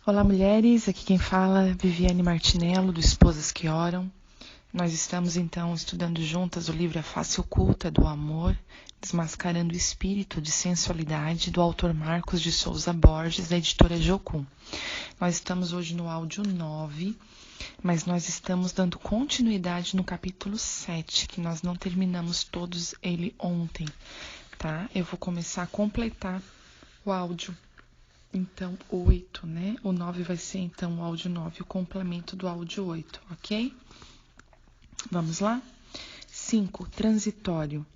Olá, mulheres. Aqui quem fala é Viviane Martinello, do Esposas que Oram. Nós estamos, então, estudando juntas o livro A Face Oculta do Amor, Desmascarando o Espírito de Sensualidade, do autor Marcos de Souza Borges, da editora Jocum. Nós estamos hoje no áudio 9, mas nós estamos dando continuidade no capítulo 7, que nós não terminamos todos ele ontem, tá? Eu vou começar a completar o áudio. Então, 8, né? O 9 vai ser, então, o áudio 9, o complemento do áudio 8, ok? Vamos lá? 5. Transitório.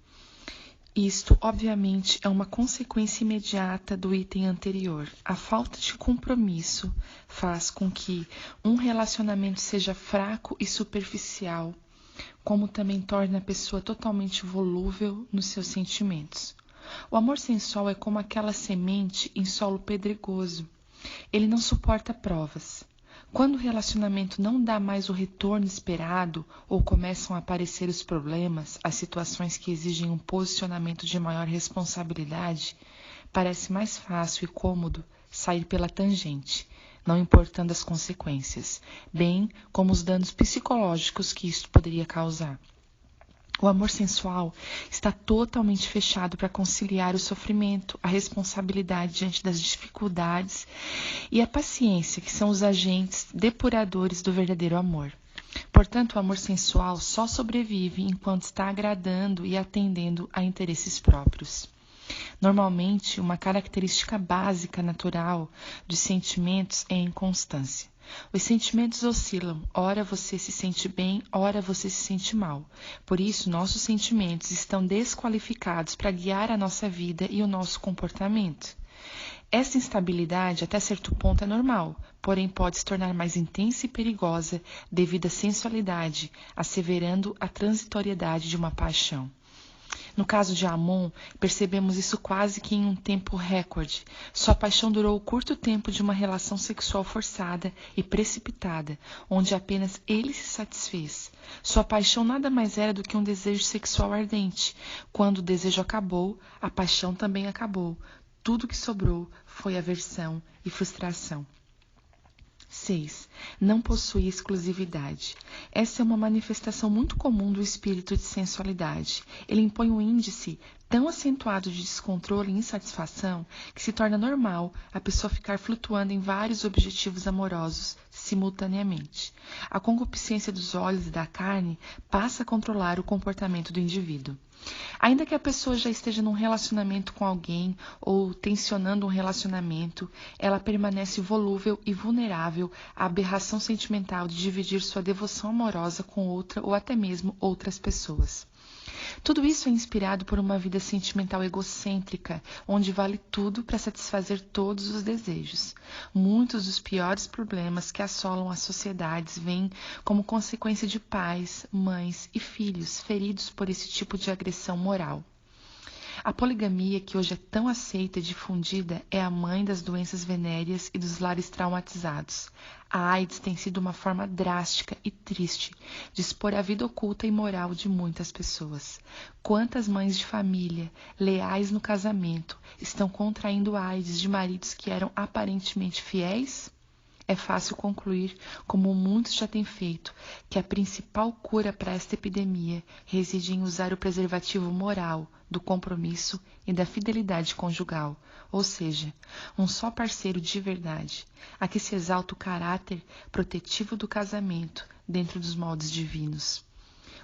Isto, obviamente, é uma consequência imediata do item anterior. A falta de compromisso faz com que um relacionamento seja fraco e superficial, como também torna a pessoa totalmente volúvel nos seus sentimentos. O amor sensual é como aquela semente em solo pedregoso. Ele não suporta provas. Quando o relacionamento não dá mais o retorno esperado ou começam a aparecer os problemas, as situações que exigem um posicionamento de maior responsabilidade, parece mais fácil e cômodo sair pela tangente, não importando as consequências, bem como os danos psicológicos que isto poderia causar. O amor sensual está totalmente fechado para conciliar o sofrimento, a responsabilidade diante das dificuldades e a paciência, que são os agentes depuradores do verdadeiro amor. Portanto, o amor sensual só sobrevive enquanto está agradando e atendendo a interesses próprios. Normalmente, uma característica básica natural dos sentimentos é a inconstância. Os sentimentos oscilam, ora você se sente bem, ora você se sente mal. Por isso, nossos sentimentos estão desqualificados para guiar a nossa vida e o nosso comportamento. Essa instabilidade, até certo ponto, é normal, porém pode se tornar mais intensa e perigosa devido à sensualidade, asseverando a transitoriedade de uma paixão. No caso de Amon, percebemos isso quase que em um tempo recorde. Sua paixão durou o curto tempo de uma relação sexual forçada e precipitada, onde apenas ele se satisfez. Sua paixão nada mais era do que um desejo sexual ardente. Quando o desejo acabou, a paixão também acabou. Tudo que sobrou foi aversão e frustração. 6. Não possui exclusividade. Essa é uma manifestação muito comum do espírito de sensualidade. Ele impõe um índice tão acentuado de descontrole e insatisfação que se torna normal a pessoa ficar flutuando em vários objetivos amorosos simultaneamente. A concupiscência dos olhos e da carne passa a controlar o comportamento do indivíduo. Ainda que a pessoa já esteja num relacionamento com alguém ou tensionando um relacionamento, ela permanece volúvel e vulnerável à aberração sentimental de dividir sua devoção amorosa com outra ou até mesmo outras pessoas. Tudo isso é inspirado por uma vida sentimental egocêntrica, onde vale tudo para satisfazer todos os desejos. Muitos dos piores problemas que assolam as sociedades vêm como consequência de pais, mães e filhos feridos por esse tipo de agressão moral. A poligamia, que hoje é tão aceita e difundida, é a mãe das doenças venéreas e dos lares traumatizados. A AIDS tem sido uma forma drástica e triste de expor a vida oculta e moral de muitas pessoas. Quantas mães de família, leais no casamento, estão contraindo AIDS de maridos que eram aparentemente fiéis? É fácil concluir, como muitos já têm feito, que a principal cura para esta epidemia reside em usar o preservativo moral do compromisso e da fidelidade conjugal, ou seja, um só parceiro de verdade, a que se exalta o caráter protetivo do casamento dentro dos moldes divinos.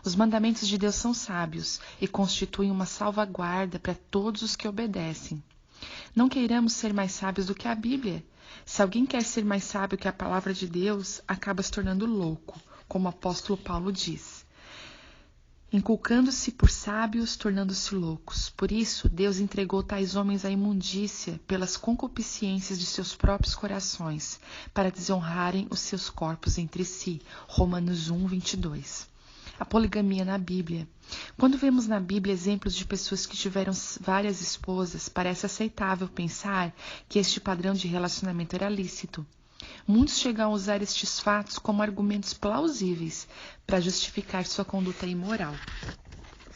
Os mandamentos de Deus são sábios e constituem uma salvaguarda para todos os que obedecem. Não queiramos ser mais sábios do que a Bíblia. Se alguém quer ser mais sábio que a palavra de Deus, acaba se tornando louco, como o apóstolo Paulo diz. Inculcando-se por sábios, tornando-se loucos. Por isso, Deus entregou tais homens à imundícia pelas concupiscências de seus próprios corações, para desonrarem os seus corpos entre si. Romanos 1, 22. A poligamia na Bíblia. Quando vemos na Bíblia exemplos de pessoas que tiveram várias esposas, parece aceitável pensar que este padrão de relacionamento era lícito. Muitos chegam a usar estes fatos como argumentos plausíveis para justificar sua conduta imoral.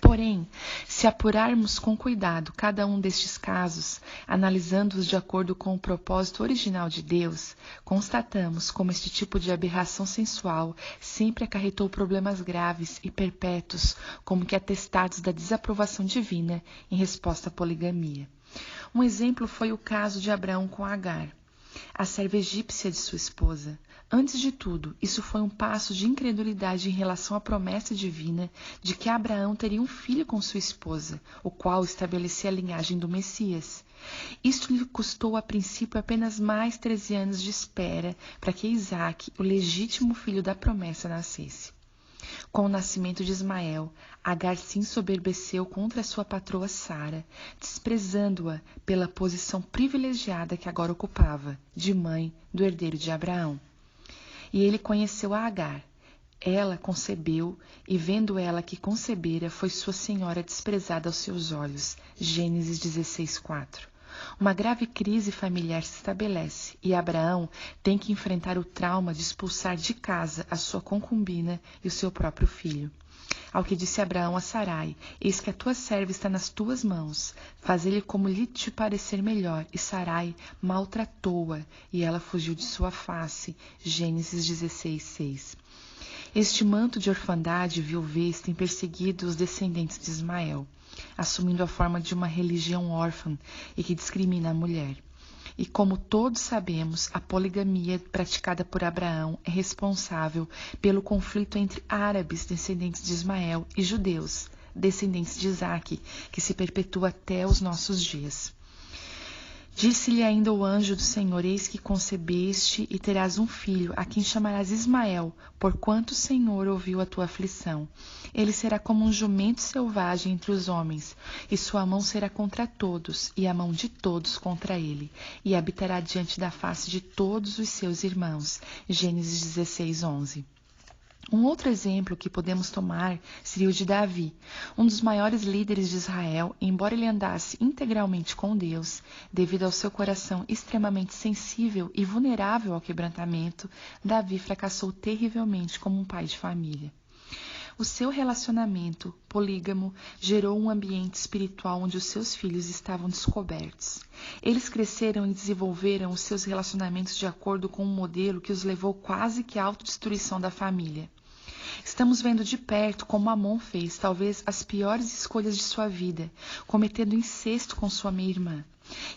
Porém, se apurarmos com cuidado cada um destes casos, analisando-os de acordo com o propósito original de Deus, constatamos como este tipo de aberração sensual sempre acarretou problemas graves e perpétuos, como que atestados da desaprovação divina em resposta à poligamia. Um exemplo foi o caso de Abraão com Agar, a serva egípcia de sua esposa. Antes de tudo, isso foi um passo de incredulidade em relação à promessa divina de que Abraão teria um filho com sua esposa, o qual estabelecia a linhagem do Messias. Isto lhe custou a princípio apenas mais 13 anos de espera para que Isaque, o legítimo filho da promessa, nascesse. Com o nascimento de Ismael, Agar se ensoberbeceu contra sua patroa Sara, desprezando-a pela posição privilegiada que agora ocupava, de mãe do herdeiro de Abraão. E ele conheceu a Agar. Ela concebeu, e vendo ela que concebera, foi sua senhora desprezada aos seus olhos. Gênesis 16:4. Uma grave crise familiar se estabelece e Abraão tem que enfrentar o trauma de expulsar de casa a sua concubina e o seu próprio filho. Ao que disse Abraão a Sarai: eis que a tua serva está nas tuas mãos, faze-lhe como lhe te parecer melhor. E Sarai maltratou-a, e ela fugiu de sua face. Gênesis 16:6. Este manto de orfandade e viuvez tem perseguido os descendentes de Ismael, assumindo a forma de uma religião órfã e que discrimina a mulher. E como todos sabemos, a poligamia praticada por Abraão é responsável pelo conflito entre árabes, descendentes de Ismael, e judeus, descendentes de Isaque, que se perpetua até os nossos dias. Disse-lhe ainda o anjo do Senhor: eis que concebeste e terás um filho, a quem chamarás Ismael, porquanto o Senhor ouviu a tua aflição. Ele será como um jumento selvagem entre os homens, e sua mão será contra todos, e a mão de todos contra ele, e habitará diante da face de todos os seus irmãos. Gênesis 16:11. Um outro exemplo que podemos tomar seria o de Davi, um dos maiores líderes de Israel. Embora ele andasse integralmente com Deus, devido ao seu coração extremamente sensível e vulnerável ao quebrantamento, Davi fracassou terrivelmente como um pai de família. O seu relacionamento polígamo gerou um ambiente espiritual onde os seus filhos estavam descobertos. Eles cresceram e desenvolveram os seus relacionamentos de acordo com um modelo que os levou quase que à autodestruição da família. Estamos vendo de perto como Amon fez talvez as piores escolhas de sua vida, cometendo incesto com sua meia-irmã.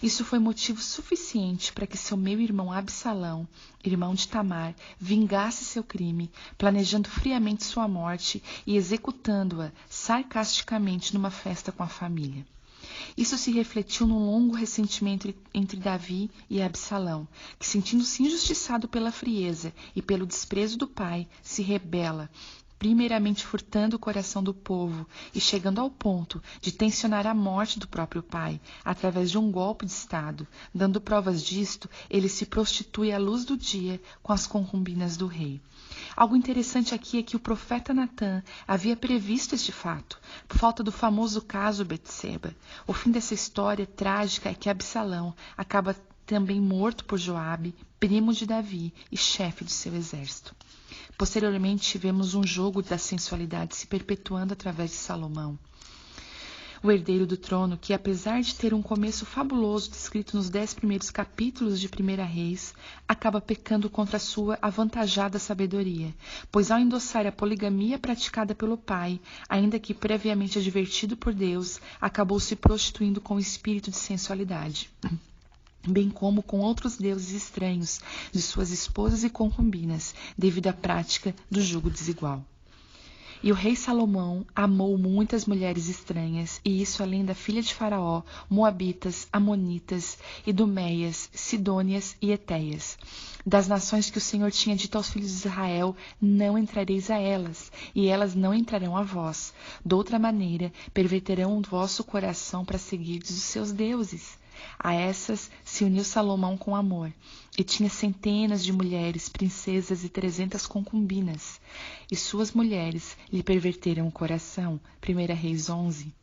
Isso foi motivo suficiente para que seu meio-irmão Absalão, irmão de Tamar, vingasse seu crime, planejando friamente sua morte e executando-a sarcasticamente numa festa com a família. Isso se refletiu num longo ressentimento entre Davi e Absalão, que, sentindo-se injustiçado pela frieza e pelo desprezo do pai, se rebela, primeiramente furtando o coração do povo e chegando ao ponto de tensionar a morte do próprio pai, através de um golpe de estado. Dando provas disto, ele se prostitui à luz do dia com as concubinas do rei. Algo interessante aqui é que o profeta Natã havia previsto este fato, por falta do famoso caso Betseba. O fim dessa história trágica é que Absalão acaba também morto por Joabe, primo de Davi e chefe de seu exército. Posteriormente, tivemos um jogo da sensualidade se perpetuando através de Salomão, o herdeiro do trono, que, apesar de ter um começo fabuloso descrito nos 10 primeiros capítulos de 1 Reis, acaba pecando contra sua avantajada sabedoria, pois ao endossar a poligamia praticada pelo pai, ainda que previamente advertido por Deus, acabou se prostituindo com o espírito de sensualidade, bem como com outros deuses estranhos de suas esposas e concubinas, devido à prática do jugo desigual. E o rei Salomão amou muitas mulheres estranhas, e isso além da filha de Faraó, moabitas, amonitas, iduméias, sidônias e etéias. Das nações que o Senhor tinha dito aos filhos de Israel: não entrareis a elas, e elas não entrarão a vós. Doutra maneira, perverterão o vosso coração para seguirdes os seus deuses. A essas se uniu Salomão com amor, e tinha centenas de mulheres, princesas e 300 concubinas, e suas mulheres lhe perverteram o coração. 1 Reis 11.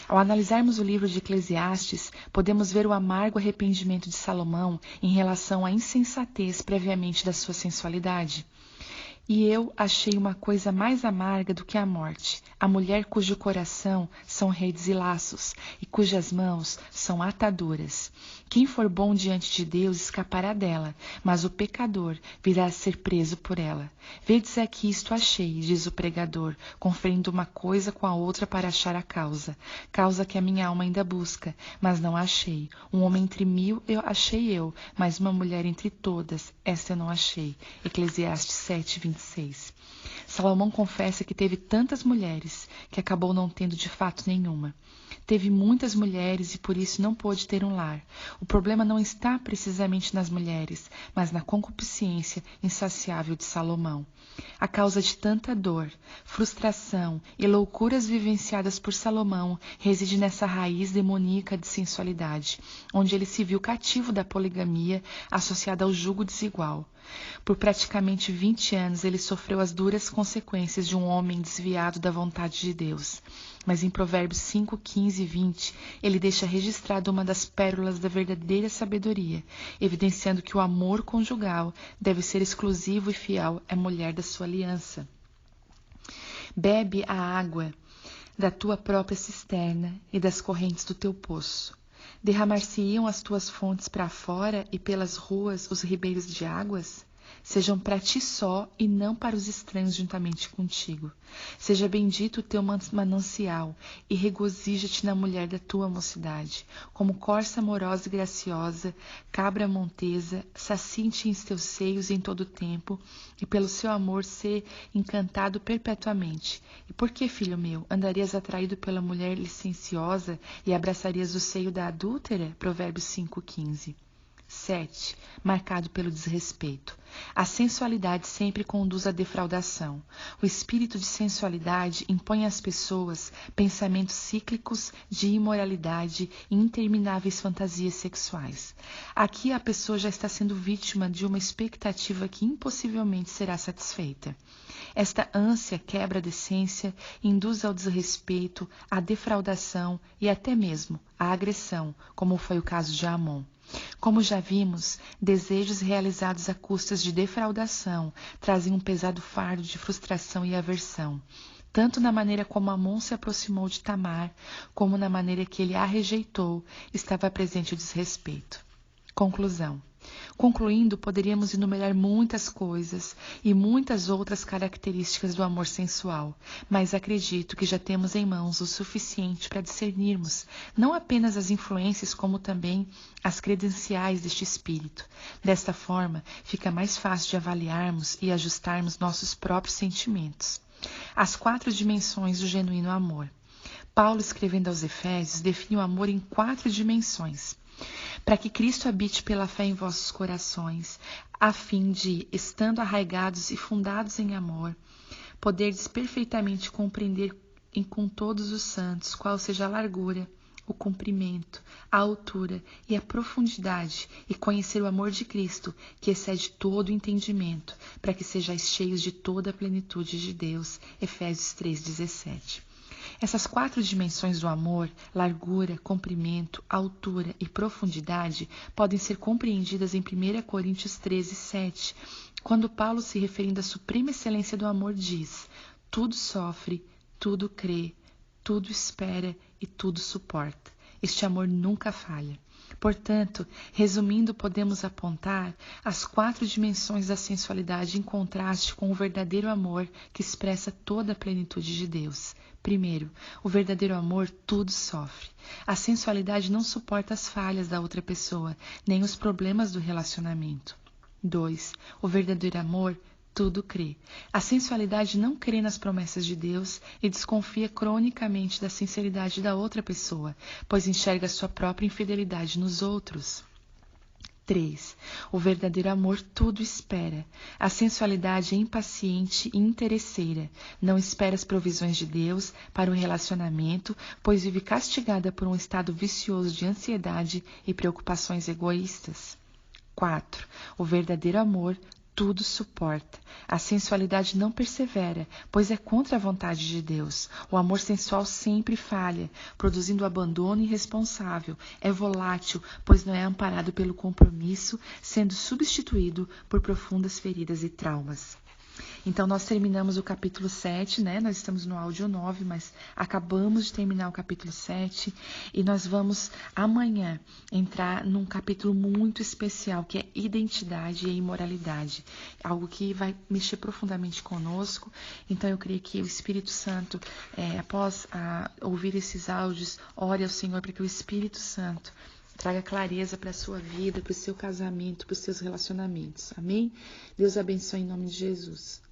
Ao analisarmos o livro de Eclesiastes, podemos ver o amargo arrependimento de Salomão em relação à insensatez previamente da sua sensualidade. E eu achei uma coisa mais amarga do que a morte, a mulher cujo coração são redes e laços, e cujas mãos são ataduras. Quem for bom diante de Deus escapará dela, mas o pecador virá a ser preso por ela. Vedes aqui isto achei, diz o pregador, conferindo uma coisa com a outra para achar a causa que a minha alma ainda busca, mas não achei. Um homem entre 1000 eu achei eu, mas uma mulher entre todas, esta eu não achei. Eclesiastes 7:26. Salomão confessa que teve tantas mulheres que acabou não tendo de fato nenhuma. Teve muitas mulheres e por isso não pôde ter um lar. O problema não está precisamente nas mulheres, mas na concupiscência insaciável de Salomão. A causa de tanta dor, frustração e loucuras vivenciadas por Salomão reside nessa raiz demoníaca de sensualidade, onde ele se viu cativo da poligamia associada ao jugo desigual. Por praticamente 20 anos ele sofreu as duras consequências de um homem desviado da vontade de Deus. Mas em Provérbios 5, 15 e 20, ele deixa registrado uma das pérolas da verdadeira sabedoria, evidenciando que o amor conjugal deve ser exclusivo e fiel à mulher da sua aliança. Bebe a água da tua própria cisterna e das correntes do teu poço. Derramar-se-iam as tuas fontes para fora e pelas ruas os ribeiros de águas? Sejam para ti só e não para os estranhos juntamente contigo. Seja bendito o teu manancial e regozija-te na mulher da tua mocidade. Como corça amorosa e graciosa, cabra montesa, sacie-te em teus seios em todo o tempo e pelo seu amor ser encantado perpetuamente. E por que, filho meu, andarias atraído pela mulher licenciosa e abraçarias o seio da adúltera? Provérbios 5:15. 7. Marcado pelo desrespeito. A sensualidade sempre conduz à defraudação. O espírito de sensualidade impõe às pessoas pensamentos cíclicos de imoralidade e intermináveis fantasias sexuais. Aqui a pessoa já está sendo vítima de uma expectativa que impossivelmente será satisfeita. Esta ânsia quebra a decência, induz ao desrespeito, à defraudação e até mesmo à agressão, como foi o caso de Amon. Como já vimos, desejos realizados a custas de defraudação trazem um pesado fardo de frustração e aversão. Tanto na maneira como Amon se aproximou de Tamar, como na maneira que ele a rejeitou, estava presente o desrespeito. Conclusão. Concluindo, poderíamos enumerar muitas coisas e muitas outras características do amor sensual, mas acredito que já temos em mãos o suficiente para discernirmos não apenas as influências, como também as credenciais deste espírito. Desta forma, fica mais fácil de avaliarmos e ajustarmos nossos próprios sentimentos. As 4 dimensões do genuíno amor. Paulo, escrevendo aos Efésios, define o amor em 4 dimensões. Para que Cristo habite pela fé em vossos corações, a fim de, estando arraigados e fundados em amor, poderdes perfeitamente compreender com todos os santos qual seja a largura, o comprimento, a altura e a profundidade, e conhecer o amor de Cristo, que excede todo o entendimento, para que sejais cheios de toda a plenitude de Deus. Efésios 3:17. Essas 4 dimensões do amor, largura, comprimento, altura e profundidade, podem ser compreendidas em 1 Coríntios 13:7, quando Paulo, se referindo à suprema excelência do amor, diz: tudo sofre, tudo crê, tudo espera e tudo suporta. Este amor nunca falha. Portanto, resumindo, podemos apontar as 4 dimensões da sensualidade em contraste com o verdadeiro amor que expressa toda a plenitude de Deus. Primeiro, o verdadeiro amor tudo sofre. A sensualidade não suporta as falhas da outra pessoa, nem os problemas do relacionamento. 2. O verdadeiro amor tudo crê. A sensualidade não crê nas promessas de Deus e desconfia cronicamente da sinceridade da outra pessoa, pois enxerga sua própria infidelidade nos outros. 3. O verdadeiro amor tudo espera. A sensualidade é impaciente e interesseira. Não espera as provisões de Deus para o relacionamento, pois vive castigada por um estado vicioso de ansiedade e preocupações egoístas. 4. O verdadeiro amor tudo suporta. A sensualidade não persevera, pois é contra a vontade de Deus. O amor sensual sempre falha, produzindo abandono irresponsável. É volátil, pois não é amparado pelo compromisso, sendo substituído por profundas feridas e traumas. Então, nós terminamos o capítulo 7, né? Nós estamos no áudio 9, mas acabamos de terminar o capítulo 7 e nós vamos amanhã entrar num capítulo muito especial, que é identidade e imoralidade. Algo que vai mexer profundamente conosco. Então, eu creio que o Espírito Santo, após ouvir esses áudios, ore ao Senhor para que o Espírito Santo traga clareza para a sua vida, para o seu casamento, para os seus relacionamentos. Amém? Deus abençoe em nome de Jesus.